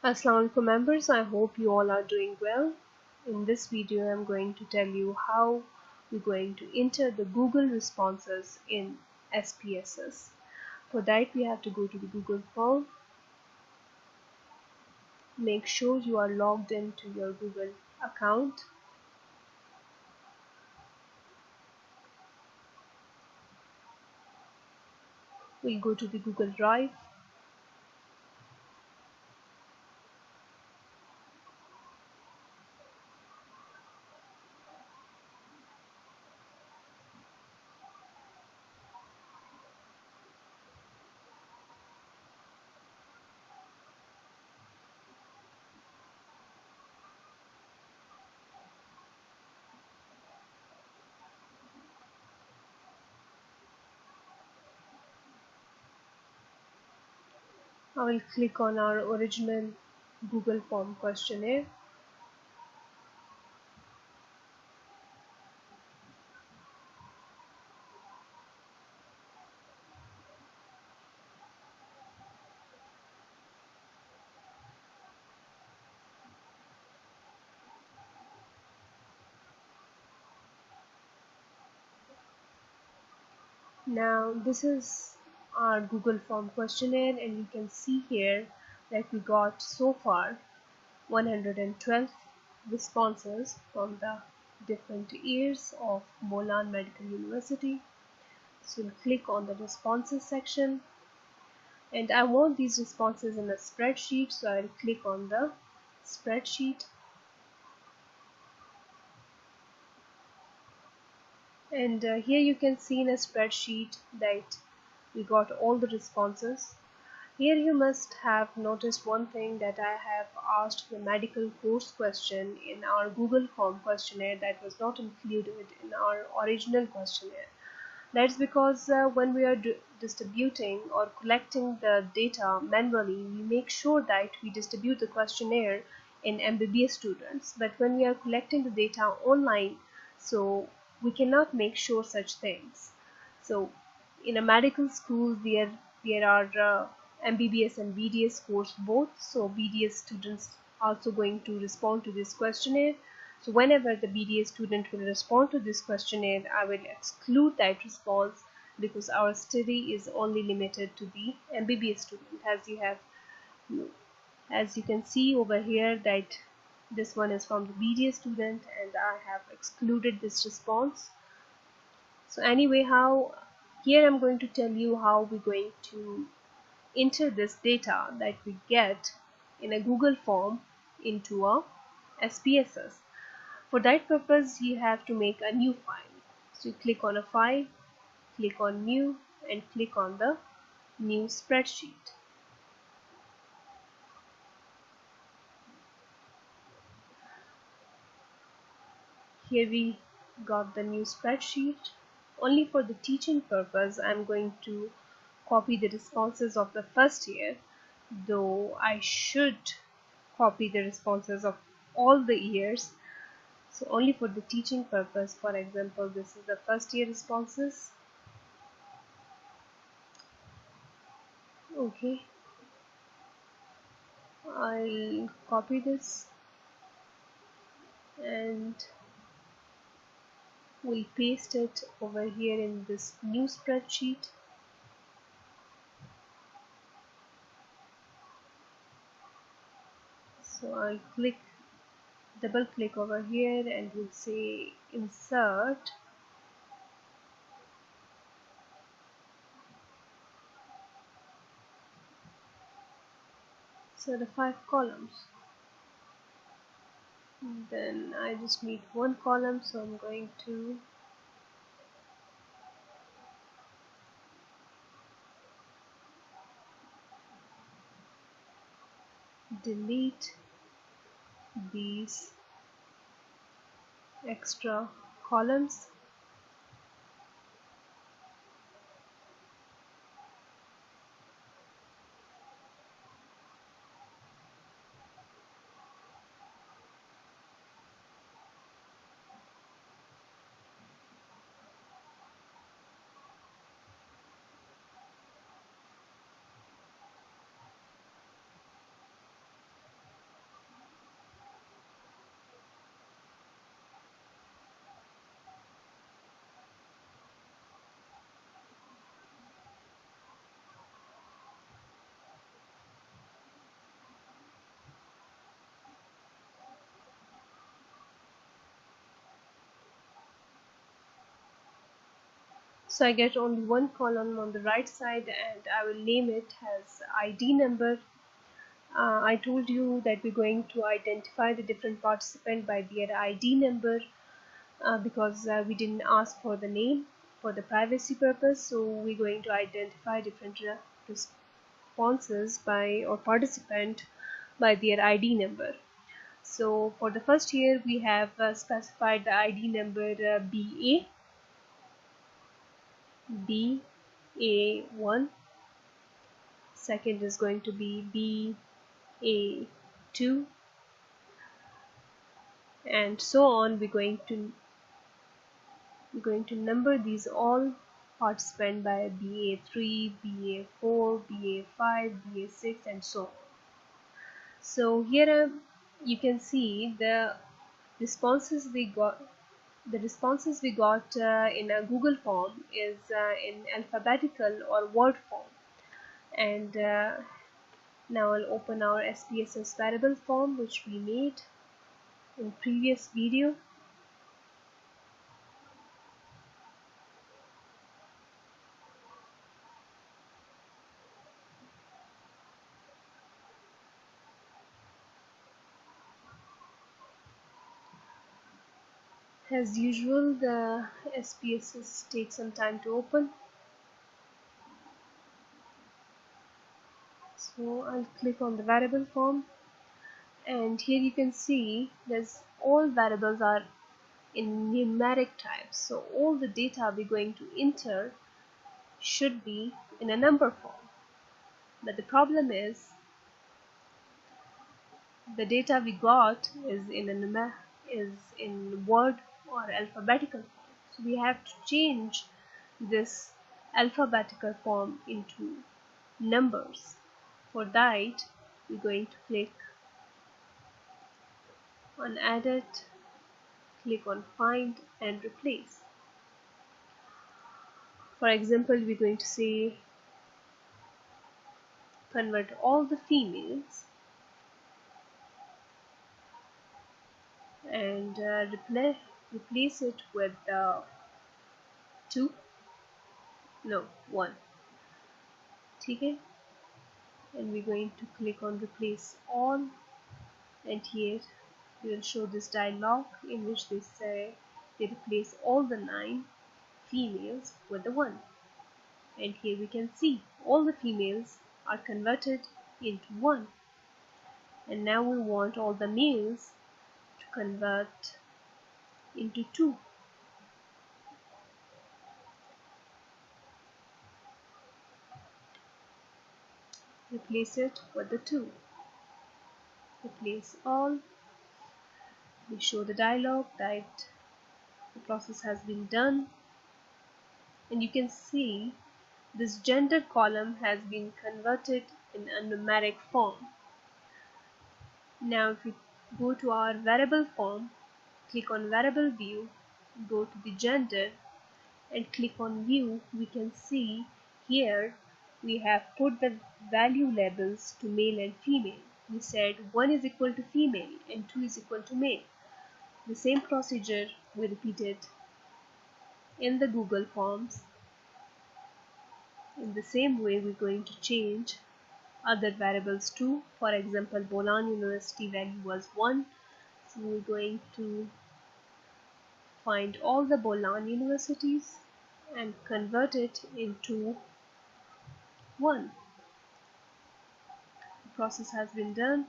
Assalamu alaikum members, I hope you all are doing well. In this video I'm going to tell you how we're going to enter the Google responses in SPSS. For that we have to go to the Google form. Make sure you are logged into your Google account. We'll go to the Google Drive. I will click on our original Google form questionnaire. Now this is our Google form questionnaire, and you can see here that we got so far 112 responses from the different years of Bolan Medical University. So we'll click on the responses section, and I want these responses in a spreadsheet, so I'll click on the spreadsheet. And here you can see in a spreadsheet that we got all the responses. Here you must have noticed one thing, that I have asked the medical course question in our Google form questionnaire that was not included in our original questionnaire. That's because when we are distributing or collecting the data manually, we make sure that we distribute the questionnaire in MBBS students. But when we are collecting the data online, so we cannot make sure such things. So in a medical school, there are MBBS and BDS course both. So BDS students also going to respond to this questionnaire. So whenever the BDS student will respond to this questionnaire, I will exclude that response, because our study is only limited to the MBBS student. As you can see over here, that this one is from the BDS student, and I have excluded this response. So anyway, here I'm going to tell you how we're going to enter this data that we get in a Google form into a SPSS. For that purpose, you have to make a new file. So you click on a file, click on new, and click on the new spreadsheet. Here we got the new spreadsheet. Only for the teaching purpose, I'm going to copy the responses of the first year, though I should copy the responses of all the years. So only for the teaching purpose, for example, this is the first year responses. Okay, I'll copy this and we'll paste it over here in this new spreadsheet. So I'll double click over here, and we'll say insert. So the 5 columns. Then I just need one column, so I'm going to delete these extra columns. So I get only one column on the right side, and I will name it as ID number. I told you that we're going to identify the different participant by their ID number, because we didn't ask for the name for the privacy purpose. So we're going to identify different responses by or participant by their ID number. So for the first here we have specified the ID number BA1, second is going to be BA2, and so on. We're going to number these all participants by BA3, BA4, BA5, BA6, and so on. So here you can see the responses we got. The responses we got in a Google form is in alphabetical or word form. And now I'll open our SPSS variable form which we made in previous video. As usual, the SPSS takes some time to open. So I'll click on the variable form, and here you can see there's all variables are in numeric type. So all the data we're going to enter should be in a number form. But the problem is the data we got is in word or alphabetical form. So we have to change this alphabetical form into numbers. For that, we're going to click on edit, click on find and replace. For example, we're going to say convert all the females and replace it with 2, no 1. Okay, and we're going to click on replace all, and here we will show this dialog in which they say they replace all the 9 females with the 1, and here we can see all the females are converted into 1, and now we want all the males to convert into 2. Replace it with the 2. Replace all. We show the dialog that the process has been done, and you can see this gender column has been converted in a numeric form. Now if we go to our variable form, click on variable view, go to the gender and click on view, we can see here we have put the value labels to male and female. We said 1 is equal to female and 2 is equal to male. The same procedure we repeated in the Google Forms. In the same way, we're going to change other variables too. For example, Bolanians University value was 1. So we're going to find all the Bolanians universities and convert it into 1. The process has been done.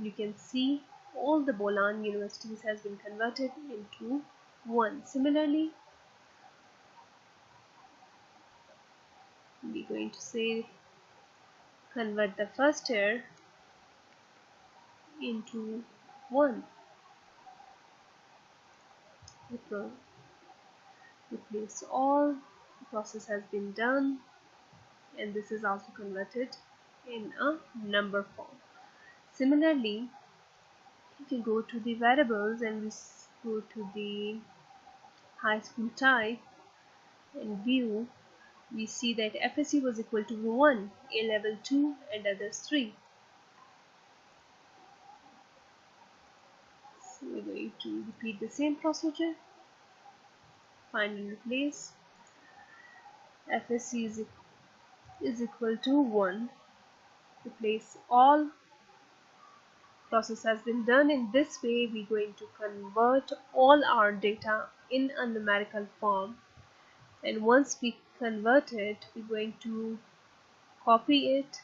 You can see all the Bolanians universities has been converted into 1. Similarly, we're going to say convert the first year into 1. Replace all. The process has been done, and this is also converted in a number form. Similarly, if you go to the variables and we go to the high school type and view, we see that FSC was equal to 1, A level 2 and others 3. So we're going to repeat the same procedure, find and replace. FSC is equal to 1. Replace all. Process has been done. In this way, we're going to convert all our data in a numerical form, and once we convert it, we're going to copy it.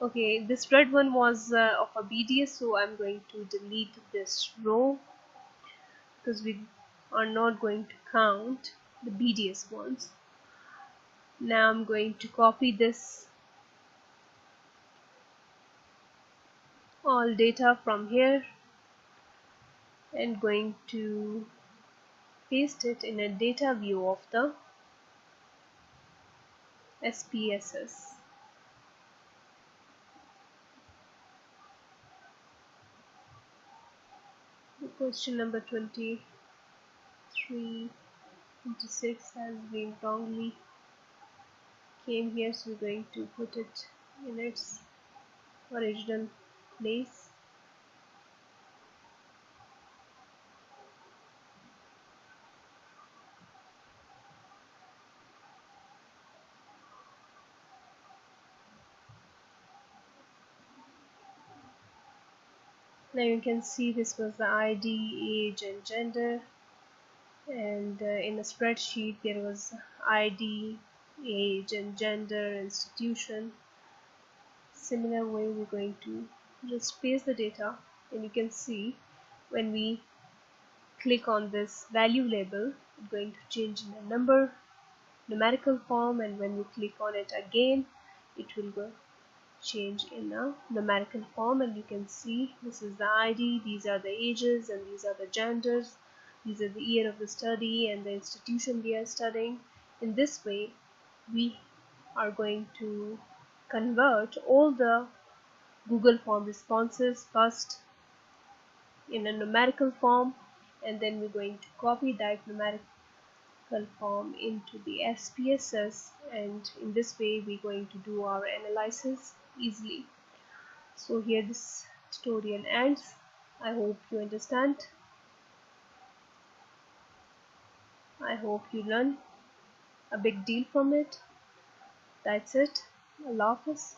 Okay, this red one was of a BDS, so I'm going to delete this row because we are not going to count the BDS ones. Now I'm going to copy this all data from here and going to paste it in a data view of the SPSS. Question number 23, 26 has been wrongly came here, so we're going to put it in its original place. Now you can see this was the ID, age and gender, and in the spreadsheet there was ID, age and gender, institution. Similar way we're going to just paste the data, and you can see when we click on this value label, it's going to change in a numerical form, and when you click on it again, it will go change in a numerical form. And you can see this is the ID, these are the ages, and these are the genders, these are the year of the study and the institution they are studying. In this way, we are going to convert all the Google form responses first in a numerical form, and then we're going to copy that numerical form into the SPSS, and in this way we're going to do our analysis easily. So here this tutorial ends. I hope you understand. I hope you learn a big deal from it. That's it. Allah Hafiz.